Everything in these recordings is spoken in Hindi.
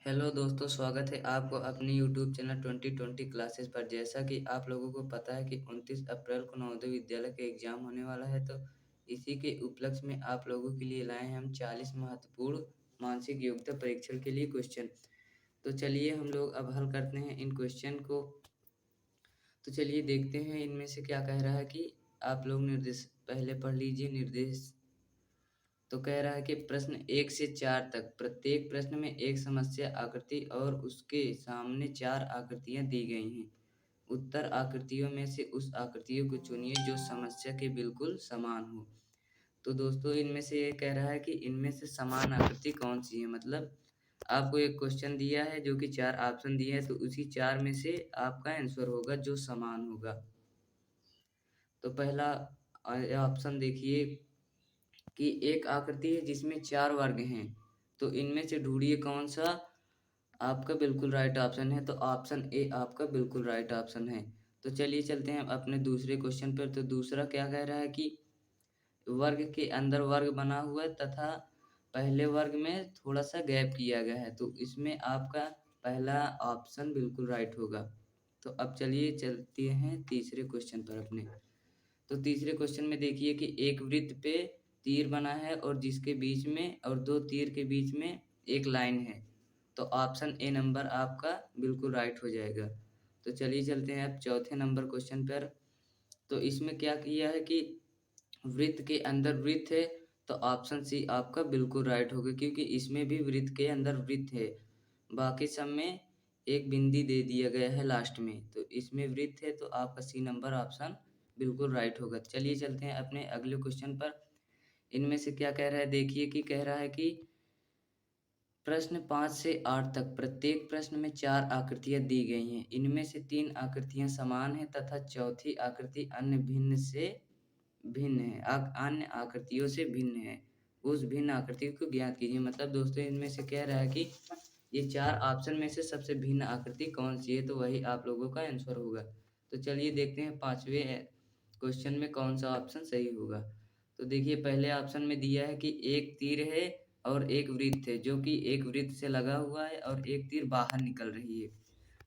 हेलो दोस्तों, स्वागत है आपको अपने यूट्यूब चैनल 2020 क्लासेस पर। जैसा कि आप लोगों को पता है कि 29 अप्रैल को नवोदय विद्यालय का एग्जाम होने वाला है, तो इसी के उपलक्ष्य में आप लोगों के लिए लाए हैं हम 40 महत्वपूर्ण मानसिक योग्यता परीक्षण के लिए क्वेश्चन। तो चलिए हम लोग अब हल करते हैं इन क्वेश्चन को। तो चलिए देखते हैं इनमें से क्या कह रहा है कि आप लोग निर्देश पहले पढ़ लीजिए निर्देश। तो कह रहा है कि प्रश्न 1 से 4 तक प्रत्येक प्रश्न में एक समस्या आकृति और उसके सामने 4 आकृतियां दी गई हैं। उत्तर आकृतियों में से उस आकृतियों को चुनिए जो समस्या के बिल्कुल समान हो। तो दोस्तों इनमें से ये कह रहा है कि इनमें से समान आकृति कौन सी है, मतलब आपको एक क्वेश्चन दिया है जो कि 4 ऑप्शन दिए हैं, तो उसी 4 में से आपका आंसर होगा जो समान होगा। तो पहला ऑप्शन देखिए कि एक आकृति है जिसमें 4 वर्ग हैं, तो इनमें से ढूंढिए कौन सा आपका बिल्कुल राइट ऑप्शन है। तो ऑप्शन ए आपका बिल्कुल राइट ऑप्शन है। तो चलिए चलते हैं अपने दूसरे क्वेश्चन पर। तो दूसरा क्या कह रहा है कि वर्ग के अंदर वर्ग बना हुआ है तथा पहले वर्ग में थोड़ा सा गैप किया गया है, तो इसमें आपका पहला ऑप्शन बिल्कुल राइट होगा। तो अब चलिए चलते हैं तीसरे क्वेश्चन पर अपने। तो तीसरे क्वेश्चन में देखिए कि एक वृत्त पे तीर बना है और जिसके बीच में और दो तीर के बीच में एक लाइन है, तो ऑप्शन ए नंबर आपका बिल्कुल राइट हो जाएगा। तो चलिए चलते हैं अब चौथे नंबर क्वेश्चन पर। तो इसमें क्या किया है कि वृत्त के अंदर वृत्त है, तो ऑप्शन सी आपका बिल्कुल राइट होगा क्योंकि इसमें भी वृत्त के अंदर वृत्त है। बाकी सब में एक बिंदी दे दिया गया है लास्ट में, तो इसमें वृत्त है, तो आपका सी नंबर ऑप्शन बिल्कुल राइट होगा। चलिए चलते हैं अपने अगले क्वेश्चन पर। इनमें से क्या कह रहा है देखिए कि कह रहा है कि प्रश्न 5 से 8 तक प्रत्येक प्रश्न में 4 आकृतियां दी गई हैं। इनमें से 3 आकृतियां समान हैं तथा चौथी आकृति अन्य आकृतियों से भिन्न है। उस भिन्न आकृति को ज्ञात कीजिए। मतलब दोस्तों इनमें से कह रहा है कि ये 4 ऑप्शन में से सबसे भिन्न आकृति कौन सी है, तो वही आप लोगों का आंसर होगा। तो चलिए देखते हैं पांचवें क्वेश्चन में कौन सा ऑप्शन सही होगा। तो देखिए पहले ऑप्शन में दिया है कि एक तीर है और एक वृत्त है, जो कि एक वृत्त से लगा हुआ है और एक तीर बाहर निकल रही है।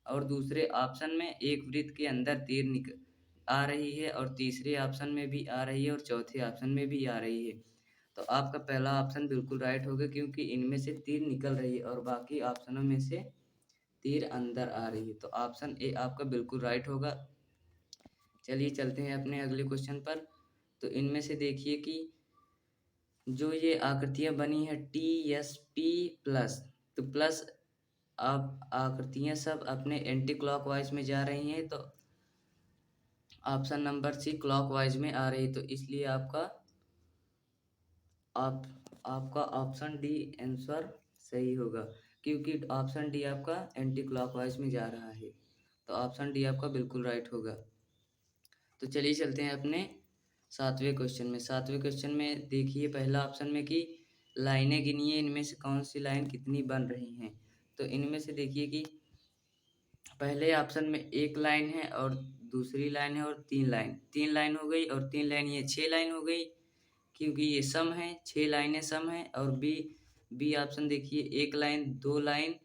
और दूसरे ऑप्शन में एक वृत्त के अंदर तीर निकल आ रही है और तीसरे ऑप्शन में भी आ रही है और चौथे ऑप्शन में भी आ रही है। तो आपका पहला ऑप्शन बिल्कुल राइट होगा क्योंकि इनमें से तीर निकल रही है और बाकी ऑप्शनों में से तीर अंदर आ रही है। तो ऑप्शन ए आपका बिल्कुल राइट होगा। चलिए चलते हैं अपने अगले क्वेश्चन पर। तो इनमें से देखिए कि जो ये आकृतियां बनी है टी एस पी प्लस, तो प्लस आप आकृतियां सब अपने एंटी क्लॉकवाइज में जा रही हैं, तो ऑप्शन नंबर सी क्लॉकवाइज में आ रही, तो इसलिए आप आपका ऑप्शन डी आंसर सही होगा क्योंकि ऑप्शन डी आपका एंटी क्लॉकवाइज में जा रहा है। तो ऑप्शन डी आपका बिल्कुल राइट होगा। तो चलिए चलते हैं अपने सातवें क्वेश्चन में। सातवें क्वेश्चन में देखिए पहला ऑप्शन में कि लाइनें गिनिए, इनमें से कौन सी लाइन कितनी बन रही हैं। तो इनमें से देखिए कि पहले ऑप्शन में एक लाइन है और दूसरी लाइन है और तीन लाइन हो गई और तीन लाइन ये 6 लाइन हो गई क्योंकि ये सम है, 6 लाइनें सम है। और बी बी ऑप्शन देखिए एक लाइन, दो लाइन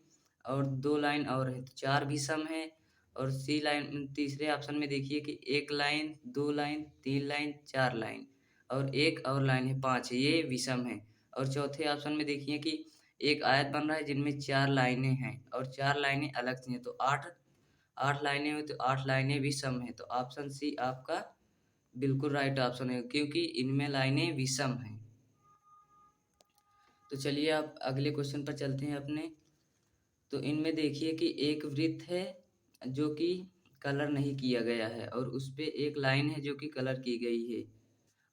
और दो लाइन और है, तो 4 भी सम है। और सी लाइन तीसरे ऑप्शन में देखिए कि एक लाइन, दो लाइन, तीन लाइन, 4 लाइन और एक और लाइन है 5 है, ये विषम है। और चौथे ऑप्शन में देखिए कि एक आयत बन रहा है जिनमें 4 लाइनें हैं और 4 लाइनें अलग से हैं, तो 8 लाइनें हुई, तो 8 लाइनें भी सम है। तो ऑप्शन सी आपका बिल्कुल राइट ऑप्शन है क्योंकि इनमें लाइनें विषम हैं। तो चलिए आप अगले क्वेश्चन पर चलते हैं अपने। तो इनमें देखिए कि एक वृत्त है जो कि कलर नहीं किया गया है और उस पे एक लाइन है जो कि कलर की गई है।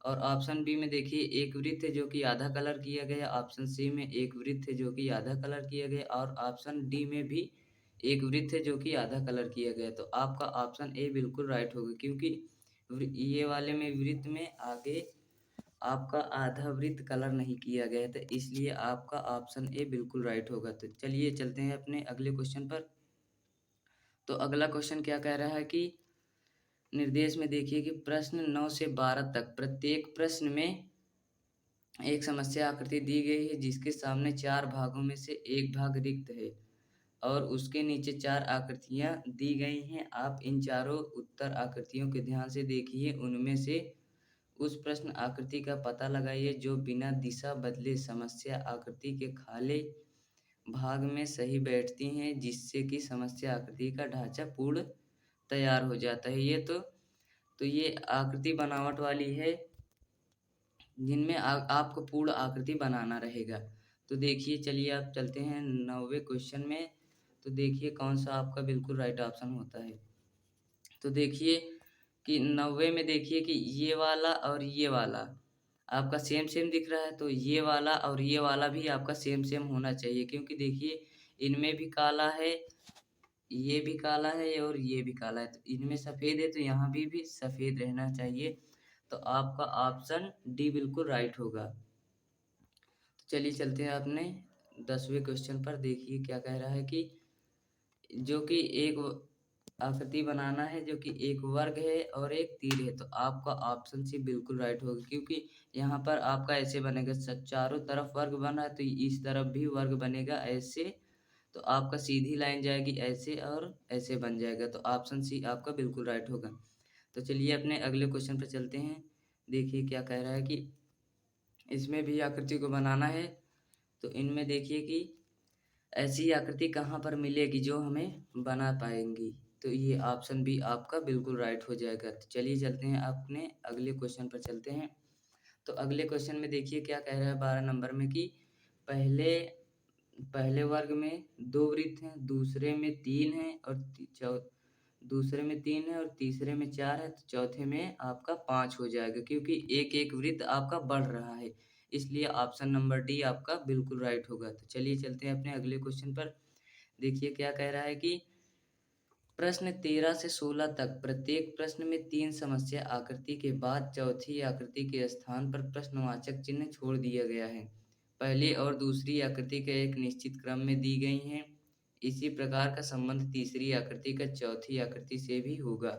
और ऑप्शन बी में देखिए एक वृत्त है जो कि आधा कलर किया गया, ऑप्शन सी में एक वृत्त है जो कि आधा कलर किया गया और ऑप्शन डी में भी एक वृत्त है जो कि आधा कलर किया गया। तो आपका ऑप्शन ए बिल्कुल राइट होगा क्योंकि ये वाले में वृत्त में आगे आपका आधा वृत्त कलर नहीं किया गया था, इसलिए आपका ऑप्शन ए बिल्कुल राइट होगा। तो चलिए चलते हैं अपने अगले क्वेश्चन पर। तो अगला क्वेश्चन क्या कह रहा है कि निर्देश में देखिए कि प्रश्न 9 से 12 तक प्रत्येक प्रश्न में एक समस्या आकृति दी गई है जिसके सामने 4 भागों में से एक भाग रिक्त है। और उसके नीचे 4 आकृतियाँ दी गई हैं। आप इन चारों उत्तर आकृतियों को ध्यान से देखिए, उनमें से उस प्रश्न आकृति का पता लगाइए जो बिना दिशा बदले समस्या आकृति के खाली भाग में सही बैठती हैं, जिससे कि समस्या आकृति का ढाँचा पूर्ण तैयार हो जाता है। तो ये आकृति बनावट वाली है, जिनमें आपको पूर्ण आकृति बनाना रहेगा। तो देखिए, चलिए आप चलते हैं 9वें क्वेश्चन में। तो देखिए कौन-सा आपका बिल्कुल राइट ऑप्शन होता है। तो देखिए कि 90 में देखिए कि ये वाला और ये वाला आपका सेम सेम दिख रहा है, तो ये वाला और ये वाला भी आपका सेम सेम होना चाहिए, क्योंकि देखिए इनमें भी काला है, ये भी काला है और ये भी काला है, तो इनमें सफ़ेद है तो यहाँ भी सफ़ेद रहना चाहिए। तो आपका ऑप्शन डी बिल्कुल राइट होगा। तो चलिए चलते हैं अपने 10वें क्वेश्चन पर। देखिए क्या कह रहा है कि जो कि एक आकृति बनाना है जो कि एक वर्ग है और एक तीर है, तो आपका ऑप्शन सी बिल्कुल राइट होगा, क्योंकि यहाँ पर आपका ऐसे बनेगा, चारों तरफ वर्ग बना है तो इस तरफ भी वर्ग बनेगा ऐसे, तो आपका सीधी लाइन जाएगी ऐसे और ऐसे बन जाएगा, तो ऑप्शन सी आपका बिल्कुल राइट होगा। तो चलिए अपने अगले क्वेश्चन पर चलते हैं। देखिए क्या कह रहा है कि इसमें भी आकृति को बनाना है, तो इनमें देखिए कि ऐसी आकृति कहाँ पर मिलेगी जो हमें बना पाएँगी? तो ये ऑप्शन बी आपका बिल्कुल राइट हो जाएगा। तो चलिए चलते हैं अपने अगले क्वेश्चन पर चलते हैं। तो अगले क्वेश्चन में देखिए क्या कह रहा है 12 नंबर में कि पहले पहले वर्ग में 2 वृत्त हैं, दूसरे में 3 हैं और दूसरे में 3 है और तीसरे में 4 है, तो चौथे में आपका 5 हो जाएगा, क्योंकि एक-एक वृत्त आपका बढ़ रहा है। इसलिए ऑप्शन नंबर डी आपका बिल्कुल राइट होगा। तो चलिए चलते हैं अपने अगले क्वेश्चन पर। देखिए क्या कह रहा है कि प्रश्न 13 से 16 तक प्रत्येक प्रश्न में 3 समस्या आकृति के बाद चौथी आकृति के स्थान पर प्रश्नवाचक चिन्ह छोड़ दिया गया है। पहली और दूसरी आकृति का एक निश्चित क्रम में दी गई हैं। इसी प्रकार का संबंध तीसरी आकृति का चौथी आकृति से भी होगा।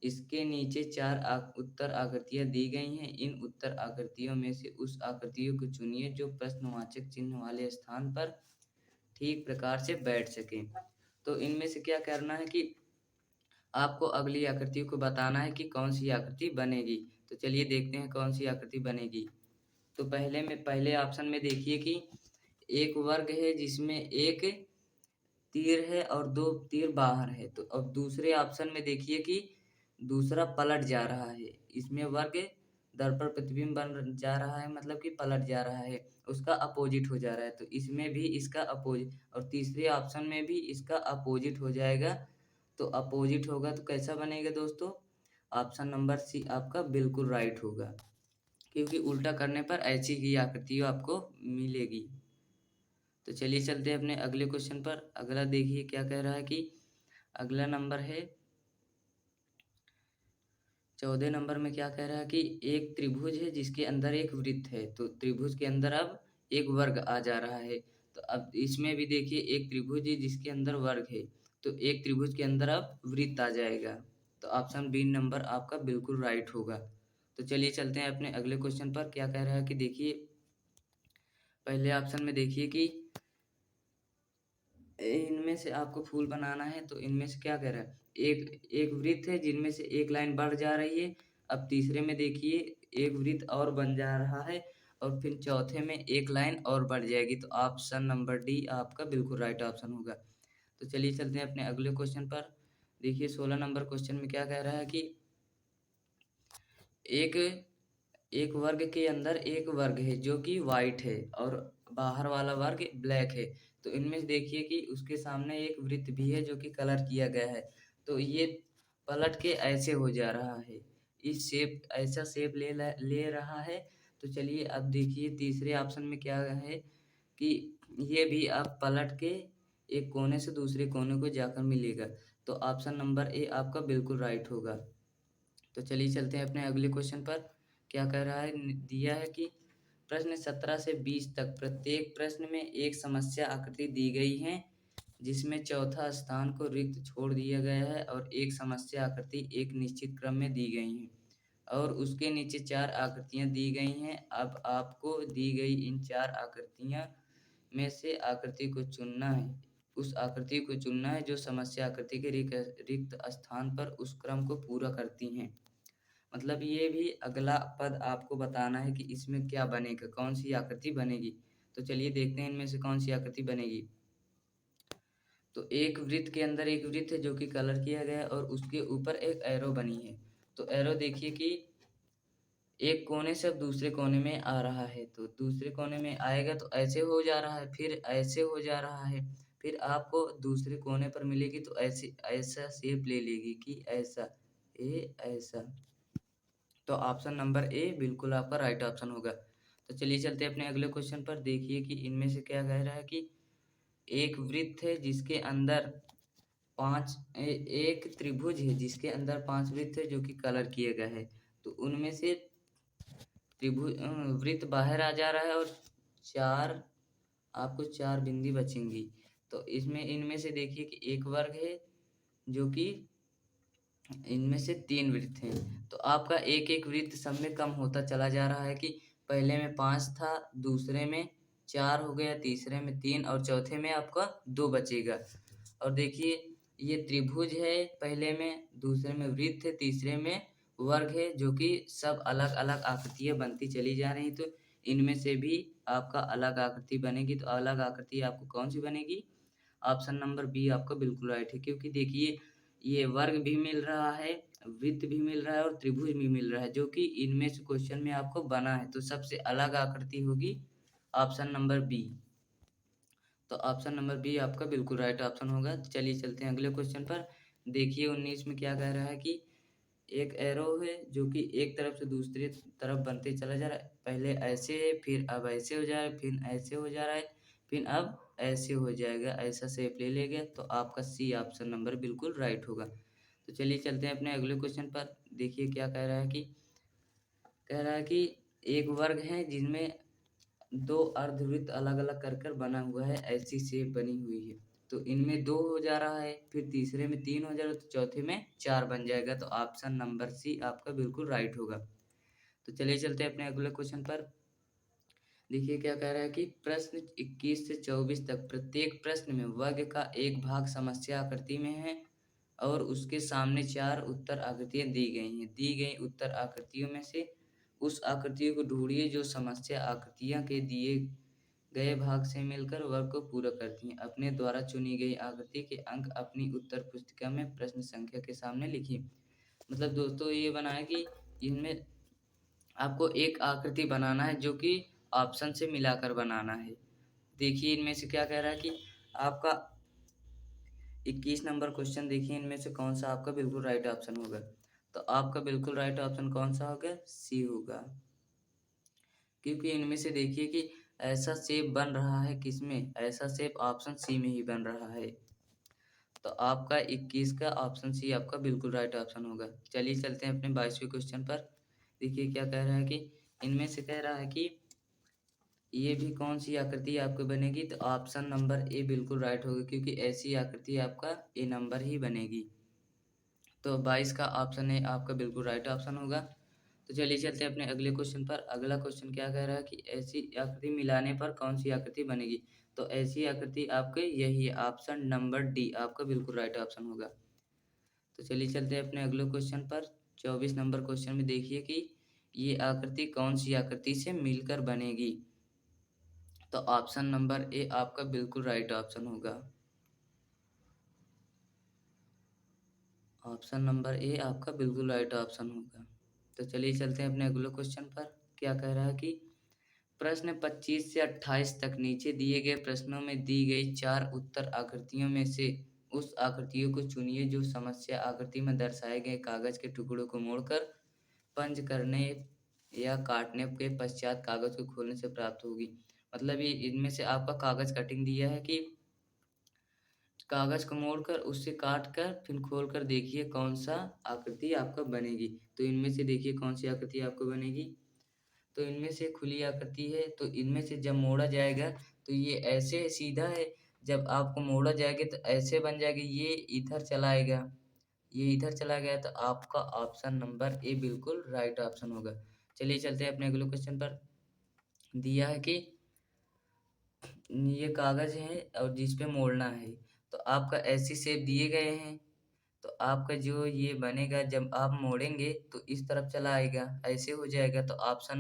इसके नीचे 4 उत्तर आकृतियाँ दी गई हैं। इन उत्तर आकृतियों में से उस आकृतियों को चुनिए जो प्रश्नवाचक चिन्ह वाले स्थान पर ठीक प्रकार से बैठ सकें। तो इनमें से क्या करना है कि आपको अगली आकृति को बताना है कि कौन-सी आकृति बनेगी। तो चलिए देखते हैं कौन-सी आकृति बनेगी। तो पहले ऑप्शन में देखिए कि एक वर्ग है जिसमें एक तीर है और 2 तीर बाहर है। तो अब दूसरे ऑप्शन में देखिए कि दूसरा पलट जा रहा है। इसमें वर्ग दर्पण प्रतिबिंब बन जा रहा है, मतलब कि पलट जा रहा है, उसका अपोज़िट हो जा रहा है। तो इसमें भी इसका और तीसरे ऑप्शन में भी इसका अपोज़िट हो जाएगा। तो अपोज़िट होगा तो कैसा बनेगा दोस्तों? ऑप्शन नंबर सी आपका बिल्कुल राइट होगा, क्योंकि उल्टा करने पर ऐसी ही आकृति आपको मिलेगी। तो चलिए चलते हैं अपने अगले क्वेश्चन पर। अगला देखिए क्या कह रहा है कि अगला नंबर है 14 नंबर में क्या कह रहा है कि एक त्रिभुज है जिसके अंदर एक वृत्त है। तो त्रिभुज के अंदर अब एक वर्ग आ जा रहा है। तो अब इसमें भी देखिए एक त्रिभुज है जिसके अंदर वर्ग है। तो एक त्रिभुज के अंदर अब वृत्त आ जाएगा। तो ऑप्शन बी नंबर आपका बिल्कुल राइट होगा। तो चलिए चलते हैं अपने अगले क्वेश्चन पर। क्या कह रहा है कि देखिए पहले ऑप्शन में देखिए कि इनमें से आपको फूल बनाना है, तो इनमें से क्या कह रहा है? एक एक वृत्त है जिनमें से एक लाइन बढ़ जा रही है। अब तीसरे में देखिए एक वृत्त और बन जा रहा है और फिर चौथे में एक लाइन और बढ़ जाएगी। तो ऑप्शन नंबर डी आपका बिल्कुल राइट ऑप्शन होगा। तो चलिए चलते हैं अपने अगले क्वेश्चन पर। देखिए 16 नंबर क्वेश्चन में क्या कह रहा है कि एक एक वर्ग के अंदर एक वर्ग है जो कि व्हाइट है और बाहर वाला वर्ग ब्लैक है। तो इनमें से देखिए कि उसके सामने एक वृत्त भी है जो कि कलर किया गया है। तो ये पलट के ऐसे हो जा रहा है। इस शेप ऐसा शेप ले रहा है। तो चलिए अब देखिए तीसरे ऑप्शन में क्या है कि ये भी अब पलट के एक कोने से दूसरे कोने को जाकर मिलेगा। तो ऑप्शन नंबर ए आपका बिल्कुल राइट होगा। तो चलिए चलते हैं अपने अगले क्वेश्चन पर। क्या कह रहा है? दिया है कि प्रश्न 17 से 20 तक प्रत्येक प्रश्न में एक समस्या आकृति दी गई है, जिसमें चौथा स्थान को रिक्त छोड़ दिया गया है और एक समस्या आकृति एक निश्चित क्रम में दी गई है और उसके नीचे 4 आकृतियाँ दी गई हैं। अब आपको दी गई इन 4 आकृतियाँ में से आकृति को चुनना है। उस आकृति को चुनना है जो समस्या आकृति के रिक्त स्थान पर उस क्रम को पूरा करती हैं। मतलब ये भी अगला पद आपको बताना है कि इसमें क्या बनेगा, कौन-सी आकृति बनेगी। तो चलिए देखते हैं इनमें से कौन-सी आकृति बनेगी। तो एक वृत्त के अंदर एक वृत्त है जो कि कलर किया गया है और उसके ऊपर एक एरो बनी है। तो एरो देखिए कि एक कोने से अब दूसरे कोने में आ रहा है, तो दूसरे कोने में आएगा तो ऐसे हो जा रहा है, फिर ऐसे हो जा रहा है, फिर आपको दूसरे कोने पर मिलेगी तो ऐसे ऐसा शेप ले लेगी कि ऐसा, ये ऐसा। तो ऑप्शन नंबर ए बिल्कुल आपका राइट ऑप्शन होगा। तो चलिए चलते हैं अपने अगले क्वेश्चन पर। देखिए कि इनमें से क्या कह रहा है कि एक वृत्त है जिसके अंदर एक त्रिभुज है जिसके अंदर 5 वृत्त है जो कि कलर किए गए हैं। तो उनमें से वृत्त बाहर आ जा रहा है और 4 आपको 4 बिंदी बचेंगी। तो इसमें इनमें से देखिए कि एक वर्ग है जो कि इनमें से 3 वृत्त हैं। तो आपका एक-एक वृत्त सब में कम होता चला जा रहा है कि पहले में 5 था, दूसरे में 4 हो गया, तीसरे में 3 और चौथे में आपका 2 बचेगा। और देखिए ये त्रिभुज है पहले में, दूसरे में वृत्त है, तीसरे में वर्ग है जो कि सब अलग-अलग आकृतियाँ बनती चली जा रही। तो इनमें से भी आपका अलग आकृति बनेगी। तो अलग आकृति आपको कौन-सी बनेगी? ऑप्शन नंबर बी आपका बिल्कुल राइट है, क्योंकि देखिए ये वर्ग भी मिल रहा है, वृत्त भी मिल रहा है और त्रिभुज भी मिल रहा है जो कि इनमें से क्वेश्चन में आपको बना है। तो सबसे अलग आकृति होगी ऑप्शन नंबर बी। तो ऑप्शन नंबर बी आपका बिल्कुल राइट ऑप्शन होगा। चलिए चलते हैं अगले क्वेश्चन पर। देखिए 19 में क्या कह रहा है कि एक एरो है जो कि एक तरफ से दूसरी तरफ बनते चला जा रहा है। पहले ऐसे है, फिर अब ऐसे हो जा रहा है, फिर ऐसे हो जा रहा है, फिर अब ऐसे हो जाएगा, ऐसा शेप ले लेगा। तो आपका सी ऑप्शन नंबर बिल्कुल राइट होगा। तो चलिए चलते हैं अपने अगले क्वेश्चन पर। देखिए क्या कह रहा है कि एक वर्ग है जिनमें 2 अर्धवृत्त अलग-अलग कर बना हुआ है, ऐसी शेप बनी हुई है। तो इनमें 2 हो जा रहा है, फिर तीसरे में 3 हो जा रहा है, तो चौथे में 4 बन जाएगा। तो ऑप्शन नंबर सी आपका बिल्कुल राइट होगा। तो चलिए चलते हैं अपने अगले क्वेश्चन पर। देखिए क्या कह रहा है कि प्रश्न 21 से 24 तक प्रत्येक प्रश्न में वर्ग का एक भाग समस्या आकृति में है और उसके सामने 4 उत्तर आकृतियाँ दी गई हैं। दी गई उत्तर आकृतियों में से उस आकृतियों को ढूँढिए जो समस्या आकृतियाँ के दिए गए भाग से मिलकर वर्ग को पूरा करती हैं। अपने द्वारा चुनी गई आकृति के अंक अपनी उत्तर पुस्तिका में प्रश्न संख्या के सामने लिखिए। मतलब दोस्तों ये बना है कि इनमें आपको एक आकृति बनाना है जो कि ऑप्शन से मिलाकर बनाना है। देखिए इनमें से क्या कह रहा है कि आपका 21 नंबर क्वेश्चन देखिए इनमें से कौन-सा आपका बिल्कुल राइट ऑप्शन होगा। तो आपका बिल्कुल राइट ऑप्शन कौन-सा होगा? सी होगा। क्योंकि इनमें से देखिए कि ऐसा शेप बन रहा है किसमें? ऐसा शेप ऑप्शन सी में ही बन रहा है। तो आपका 21 का ऑप्शन सी आपका बिल्कुल राइट ऑप्शन होगा। चलिए चलते हैं अपने 22वें क्वेश्चन पर। देखिए क्या कह रहा है कि इनमें से कह रहा है कि ये भी कौन-सी आकृति आपको बनेगी? तो ऑप्शन नंबर ए बिल्कुल राइट होगा, क्योंकि ऐसी आकृति आपका ए नंबर ही बनेगी। तो 22 का ऑप्शन ए आपका बिल्कुल राइट ऑप्शन होगा। तो चलिए चलते हैं अपने अगले क्वेश्चन पर। अगला क्वेश्चन क्या कह रहा है कि ऐसी आकृति मिलाने पर कौन-सी आकृति बनेगी? तो ऐसी आकृति आपके यही है, ऑप्शन नंबर डी आपका बिल्कुल राइट ऑप्शन होगा। तो चलिए चलते हैं अपने अगले क्वेश्चन पर। 24 नंबर क्वेश्चन में देखिए कि ये आकृति कौन-सी आकृति से मिलकर बनेगी? तो ऑप्शन नंबर ए आपका बिल्कुल राइट ऑप्शन होगा। ऑप्शन नंबर ए आपका बिल्कुल राइट ऑप्शन होगा। तो चलिए चलते हैं अपने अगले क्वेश्चन पर। क्या कह रहा है कि प्रश्न 25 से 28 तक नीचे दिए गए प्रश्नों में दी गई 4 उत्तर आकृतियों में से उस आकृतियों को चुनिए जो समस्या आकृति में दर्शाए गए कागज के टुकड़ों को मोड़कर पंच करने या काटने के पश्चात कागज को खोलने से प्राप्त होगी। मतलब ये इनमें से आपका कागज कटिंग दिया है कि कागज को मोड़कर उससे काट कर फिर खोल कर देखिए कौन सा आकृति आपका बनेगी। तो इनमें से देखिए कौन सी आकृति आपको बनेगी। तो इनमें से खुली आकृति है, तो इनमें से जब मोड़ा जाएगा तो ये ऐसे सीधा है, जब आपको मोड़ा जाएगा तो ऐसे बन जाएगा, ये इधर चला आएगा, ये इधर चला गया। तो आपका ऑप्शन नंबर ए बिल्कुल राइट ऑप्शन होगा। चलिए चलते हैं अपने अगले क्वेश्चन पर। दिया है कि ये कागज़ है और जिस पे मोड़ना है। तो आपका ऐसी शेप दिए गए हैं, तो आपका जो ये बनेगा जब आप मोड़ेंगे तो इस तरफ चला आएगा, ऐसे हो जाएगा। तो ऑप्शन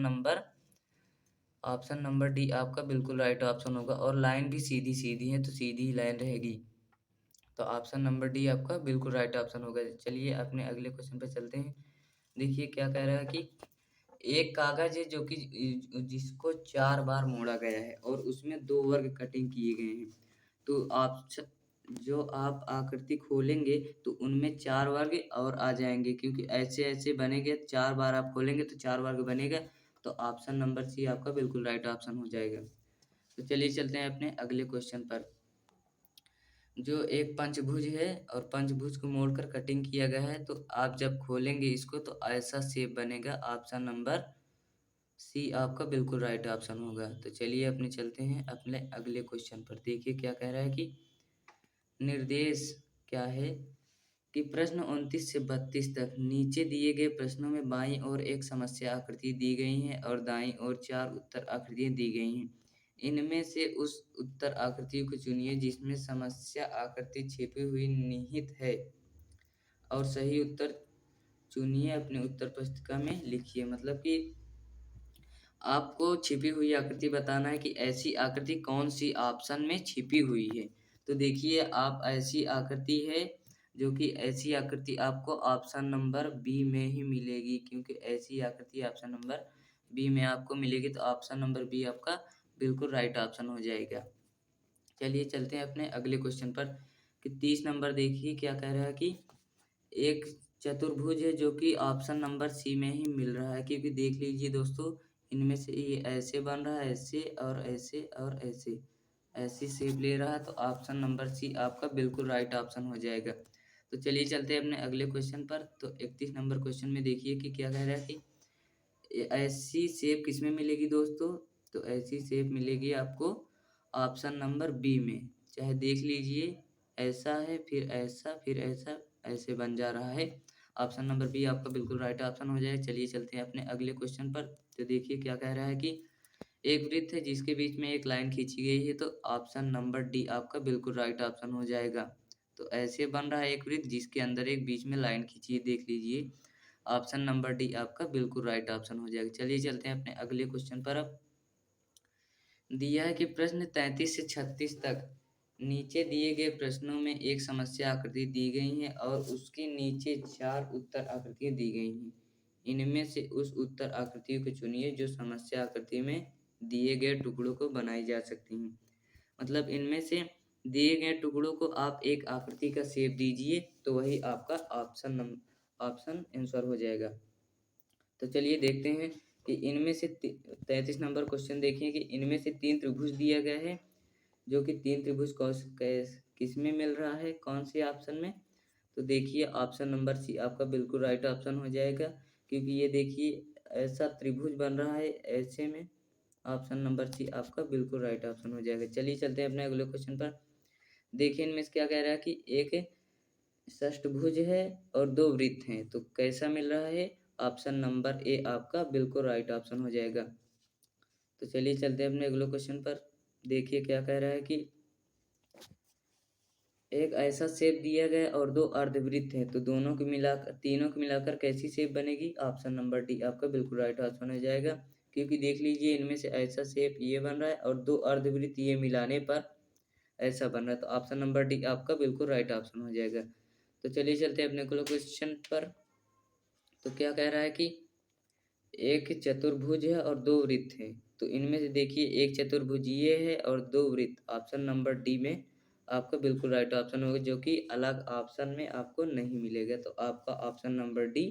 नंबर डी आपका बिल्कुल राइट ऑप्शन होगा और लाइन भी सीधी-सीधी है तो सीधी ही लाइन रहेगी। तो ऑप्शन नंबर डी आपका बिल्कुल राइट ऑप्शन होगा। चलिए अपने अगले क्वेश्चन पे चलते हैं। देखिए क्या कह रहा है कि एक कागज़ है जो कि जिसको 4 बार मोड़ा गया है और उसमें 2 वर्ग कटिंग किए गए हैं। तो जो आप आकृति खोलेंगे तो उनमें 4 वर्ग और आ जाएँगे क्योंकि ऐसे-ऐसे बनेंगे 4 बार आप खोलेंगे तो 4 वर्ग बनेगा। तो ऑप्शन नंबर सी आपका बिल्कुल राइट ऑप्शन हो जाएगा। तो चलिए चलते हैं अपने अगले क्वेश्चन पर। जो एक पंचभुज है और पंचभुज को मोड़कर कटिंग किया गया है तो आप जब खोलेंगे इसको तो ऐसा शेप बनेगा। ऑप्शन नंबर सी आपका बिल्कुल राइट ऑप्शन होगा। तो चलिए अपने चलते हैं अपने अगले क्वेश्चन पर। देखिए क्या कह रहा है कि निर्देश क्या है कि प्रश्न 29 से 32 तक नीचे दिए गए प्रश्नों में बाईं ओर एक समस्या आकृति दी गई है और दाईं ओर 4 उत्तर आकृतियाँ दी गई हैं। इनमें से उस उत्तर आकृति को चुनिए जिसमें समस्या आकृति छिपी हुई निहित है और सही उत्तर चुनिए अपने उत्तर पुस्तिका में लिखिए। मतलब कि आपको छिपी हुई आकृति बताना है कि ऐसी आकृति कौन-सी ऑप्शन में छिपी हुई है। तो देखिए आप ऐसी आकृति है जो कि ऐसी आकृति आपको ऑप्शन नंबर बी में ही मिलेगी क्योंकि ऐसी आकृति ऑप्शन नंबर बी में आपको मिलेगी तो ऑप्शन नंबर बी आपका बिल्कुल राइट ऑप्शन हो जाएगा। चलिए चलते हैं अपने अगले क्वेश्चन पर कि 30 नंबर देखिए क्या कह रहा है कि एक चतुर्भुज है जो कि ऑप्शन नंबर सी में ही मिल रहा है क्योंकि देख लीजिए दोस्तों इनमें से ये ऐसे बन रहा है ऐसे और ऐसे और ऐसे ऐसी शेप ले रहा है तो ऑप्शन नंबर सी आपका बिल्कुल राइट ऑप्शन हो जाएगा। तो चलिए चलते हैं अपने अगले क्वेश्चन पर। तो 31 नंबर क्वेश्चन में देखिए कि क्या कह रहा है कि ऐसी शेप किसमें मिलेगी दोस्तों? तो ऐसी शेप मिलेगी आपको ऑप्शन नंबर बी में। चाहे देख लीजिए ऐसा है, फिर ऐसा, ऐसे बन जा रहा है। ऑप्शन नंबर बी आपका बिल्कुल राइट ऑप्शन हो जाएगा। चलिए चलते हैं अपने अगले क्वेश्चन पर। तो देखिए क्या कह रहा है कि एक वृत्त है जिसके बीच में एक लाइन खींची गई है तो ऑप्शन नंबर डी आपका बिल्कुल राइट ऑप्शन हो जाएगा। तो ऐसे बन रहा है एक वृत्त जिसके अंदर एक बीच में लाइन खींची है देख लीजिए। ऑप्शन नंबर डी आपका बिल्कुल राइट ऑप्शन हो जाएगा। चलिए चलते हैं अपने अगले क्वेश्चन पर अब। दिया है कि प्रश्न 33 से 36 तक नीचे दिए गए प्रश्नों में एक समस्या आकृति दी गई है और उसके नीचे 4 उत्तर आकृतियाँ दी गई हैं। इनमें से उस उत्तर आकृतियों को चुनिए जो समस्या आकृति में दिए गए टुकड़ों को बनाई जा सकती हैं। मतलब इनमें से दिए गए टुकड़ों को आप एक आकृति का शेप दीजिए तो वही आपका ऑप्शन आंसर हो जाएगा। तो चलिए देखते हैं कि इनमें से 33 नंबर क्वेश्चन देखिए कि इनमें से 3 त्रिभुज दिया गया है जो कि 3 त्रिभुज किस में मिल रहा है कौन से ऑप्शन में? तो देखिए ऑप्शन नंबर सी आपका बिल्कुल राइट ऑप्शन हो जाएगा क्योंकि ये देखिए ऐसा त्रिभुज बन रहा है ऐसे में। ऑप्शन नंबर सी आपका बिल्कुल राइट ऑप्शन हो जाएगा। चलिए चलते हैं अपने अगले क्वेश्चन पर। देखिए इनमें से क्या कह रहा है कि एक षष्ठभुज है और 2 वृत्त हैं, तो कैसा मिल रहा है? ऑप्शन नंबर ए आपका बिल्कुल राइट ऑप्शन हो जाएगा। तो चलिए चलते हैं अपने अगले क्वेश्चन पर। देखिए क्या कह रहा है कि एक ऐसा शेप दिया गया है और 2 अर्धवृत्त हैं, तो तीनों को मिलाकर कैसी शेप बनेगी? ऑप्शन नंबर डी आपका बिल्कुल राइट ऑप्शन हो जाएगा। क्योंकि देख लीजिए इनमें से ऐसा शेप ये बन रहा है और 2 अर्धवृत्त ये मिलाने पर ऐसा बन रहा है, तो ऑप्शन नंबर डी आपका बिल्कुल राइट ऑप्शन हो जाएगा। तो चलिए चलते हैं अपने अगले क्वेश्चन पर। तो क्या कह रहा है कि एक चतुर्भुज है और 2 वृत्त हैं। तो इनमें से देखिए एक चतुर्भुज ये है और 2 वृत्त ऑप्शन नंबर डी में आपका बिल्कुल राइट ऑप्शन होगा जो कि अलग ऑप्शन में आपको नहीं मिलेगा। तो आपका ऑप्शन नंबर डी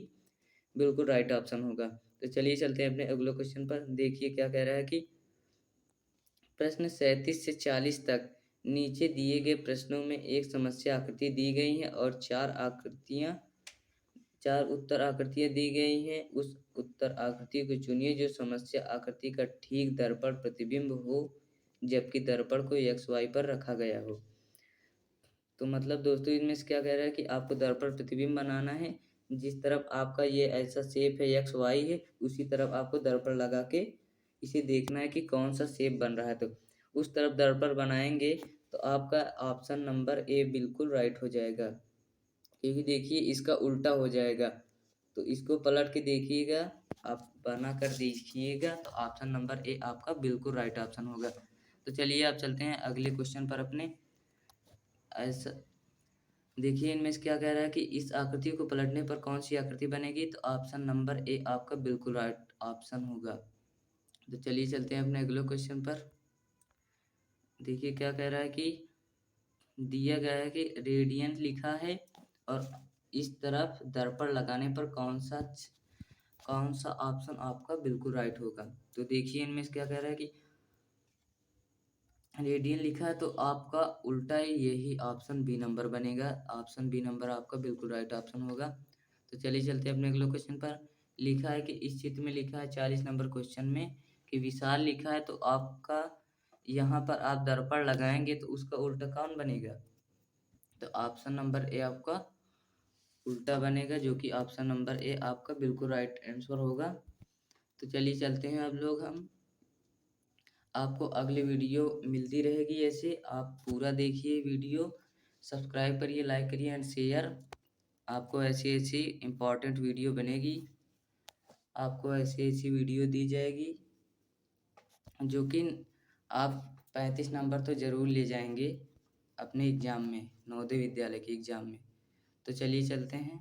बिल्कुल राइट ऑप्शन होगा। तो चलिए चलते हैं अपने अगले क्वेश्चन पर। देखिए क्या कह रहा है कि प्रश्न 37 से 40 तक नीचे दिए गए प्रश्नों में एक समस्या आकृति दी गई है और 4 उत्तर आकृतियाँ दी गई हैं। उस उत्तर आकृति को चुनिए जो समस्या आकृति का ठीक दर्पण प्रतिबिंब हो जबकि दर्पण को एक्स वाई पर रखा गया हो। तो मतलब दोस्तों इनमें से क्या कह रहा है कि आपको दर्पण प्रतिबिंब बनाना है। जिस तरफ आपका ये ऐसा शेप है एक्स वाई है उसी तरफ आपको दर्पण लगा के इसे देखना है कि कौन सा शेप बन रहा है। तो उस तरफ दर्पण बनाएंगे तो आपका ऑप्शन नंबर ए बिल्कुल राइट हो जाएगा, क्योंकि देखिए इसका उल्टा हो जाएगा। तो इसको पलट के देखिएगा, आप बना कर देखिएगा तो ऑप्शन नंबर ए आपका बिल्कुल राइट ऑप्शन होगा। तो चलिए आप चलते हैं अगले क्वेश्चन पर अपने। ऐसा देखिए इनमें से क्या कह रहा है कि इस आकृति को पलटने पर कौन सी आकृति बनेगी, तो ऑप्शन नंबर ए आपका बिल्कुल राइट ऑप्शन होगा। तो चलिए चलते हैं अपने अगले क्वेश्चन पर। देखिए क्या कह रहा है कि दिया गया है कि रेडियंट लिखा है और इस तरफ दर्पण लगाने पर कौन सा ऑप्शन आपका बिल्कुल राइट होगा। तो देखिए इनमें से क्या कह रहा है कि रेडियन लिखा है तो आपका उल्टा ही यही ऑप्शन बी नंबर बनेगा। ऑप्शन बी नंबर आपका बिल्कुल राइट ऑप्शन होगा। तो चलिए चलते हैं अपने अगले क्वेश्चन पर। लिखा है कि इस चित्र में लिखा है 40 नंबर क्वेश्चन में कि विशाल लिखा है, तो आपका यहाँ पर आप दर्पण लगाएंगे तो उसका उल्टा कौन बनेगा, तो ऑप्शन नंबर ए आपका उल्टा बनेगा, जो कि ऑप्शन नंबर ए आपका बिल्कुल राइट आंसर होगा। तो चलिए चलते हैं अब लोग हम। आपको अगली वीडियो मिलती रहेगी, ऐसे आप पूरा देखिए वीडियो, सब्सक्राइब करिए, लाइक करिए एंड शेयर। आपको ऐसी ऐसी इम्पोर्टेंट वीडियो बनेगी, आपको ऐसी ऐसी वीडियो दी जाएगी जो कि आप 35 नंबर तो ज़रूर ले जाएंगे अपने एग्ज़ाम में, नवोदय विद्यालय के एग्ज़ाम में। तो चलिए चलते हैं।